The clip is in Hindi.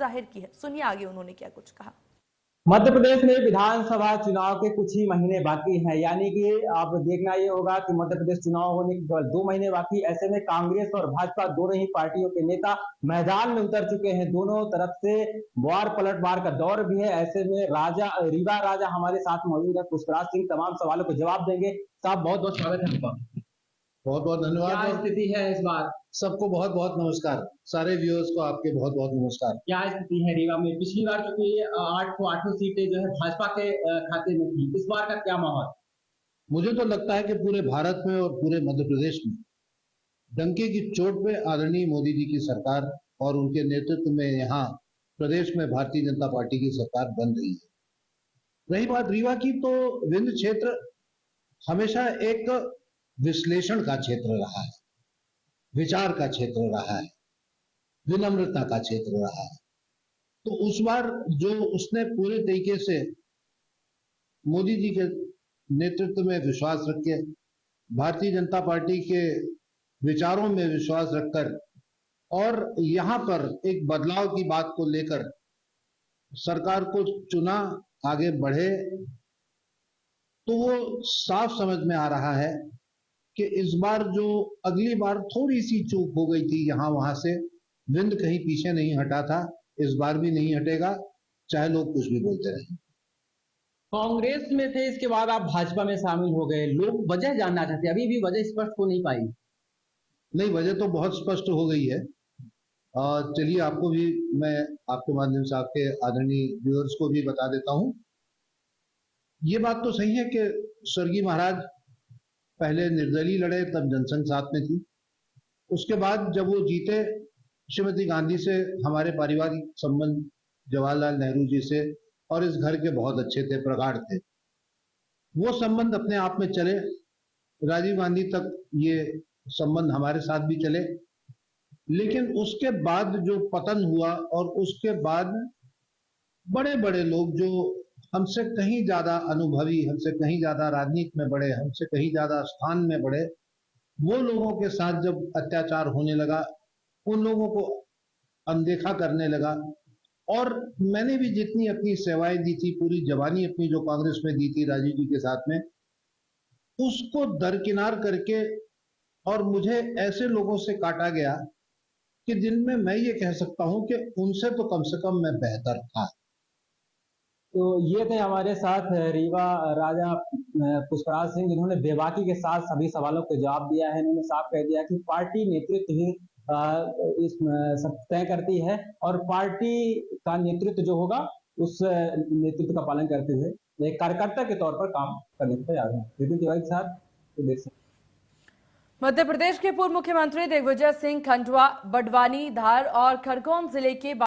जाहिर की है। सुनिए आगे उन्होंने क्या कुछ कहा। मध्य प्रदेश में विधानसभा चुनाव के कुछ ही महीने बाकी हैं, यानी कि अब देखना ये होगा कि मध्य प्रदेश चुनाव होने के केवल 2 महीने बाकी। ऐसे में कांग्रेस और भाजपा दोनों ही पार्टियों के नेता मैदान में उतर चुके हैं। दोनों तरफ से वार पलटवार का दौर भी है। ऐसे में रीवा राजा हमारे साथ मौजूद है। पुष्पराज सिंह तमाम सवालों को जवाब देंगे। साहब बहुत बहुत स्वागत है आपका। बहुत बहुत धन्यवाद। क्या स्थिति है इस बार? सबको बहुत बहुत नमस्कार। सारे व्यूअर्स को आपके बहुत बहुत नमस्कार। क्या स्थिति है रीवा में? पिछली बार चूंकि 8 सीटें जो है भाजपा के खाते में थी, इस बार का क्या माहौल? मुझे तो लगता है कि पूरे भारत में और पूरे मध्य प्रदेश में डंके की चोट पे आदरणीय मोदी जी की सरकार और उनके नेतृत्व में यहाँ प्रदेश में भारतीय जनता पार्टी की सरकार बन रही है। रही बात रीवा की, तो विंध्य क्षेत्र हमेशा एक विश्लेषण का क्षेत्र रहा है, विचार का क्षेत्र रहा है, विनम्रता का क्षेत्र रहा है। तो उस बार जो उसने पूरे तरीके से मोदी जी के नेतृत्व में विश्वास रख के, भारतीय जनता पार्टी के विचारों में विश्वास रखकर और यहां पर एक बदलाव की बात को लेकर सरकार को चुना, आगे बढ़े, तो वो साफ समझ में आ रहा है कि इस बार जो अगली बार थोड़ी सी चूक हो गई थी यहां वहां से, विंध्य कहीं पीछे नहीं हटा था, इस बार भी नहीं हटेगा, चाहे लोग कुछ भी बोलते रहे। कांग्रेस में थे, इसके बाद आप भाजपा में शामिल हो गए। लोग वजह जानना चाहते हैं, अभी भी वजह स्पष्ट हो नहीं पाई। नहीं, वजह तो बहुत स्पष्ट हो गई है। चलिए आपको भी मैं आपके माध्यम से आपके आदरणीय व्यूअर्स को भी बता देता हूं। ये बात तो सही है कि स्वर्गीय महाराज पहले निर्दलीय लड़े, तब जनसंघ साथ में थी। उसके बाद जब वो जीते, श्रीमती गांधी से हमारे पारिवारिक संबंध जवाहरलाल नेहरू जी से और इस घर के बहुत अच्छे थे, प्रगाढ़ थे। वो संबंध अपने आप में चले, राजीव गांधी तक ये संबंध हमारे साथ भी चले। लेकिन उसके बाद जो पतन हुआ और उसके बाद बड़े बड़े लोग जो हमसे कहीं ज्यादा अनुभवी, हमसे कहीं ज्यादा राजनीति में बढ़े, हमसे कहीं ज्यादा स्थान में बढ़े, वो लोगों के साथ जब अत्याचार होने लगा, उन लोगों को अनदेखा करने लगा। और मैंने भी जितनी अपनी सेवाएं दी थी, पूरी जवानी अपनी जो कांग्रेस में दी थी राजीव जी के साथ में, उसको दरकिनार करके और मुझे ऐसे लोगों से काटा गया कि जिनमें मैं ये कह सकता हूं कि उनसे तो कम से कम मैं बेहतर था। तो ये थे हमारे साथ रीवा राजा पुष्पराज सिंह, जिन्होंने बेबाकी के साथ सभी सवालों को जवाब दिया है। इन्होंने साफ कह दिया कि पार्टी नेतृत्व ही इस सब तय करती है और पार्टी का नेतृत्व जो होगा उस नेतृत्व का पालन करते हुए एक कार्यकर्ता के तौर पर काम करने को तैयार है। विपिन तिवारी के साथ देख सकते। मध्य प्रदेश के पूर्व मुख्यमंत्री दिग्विजय सिंह खंडवा, बड़वानी, धार और खरगोन जिले के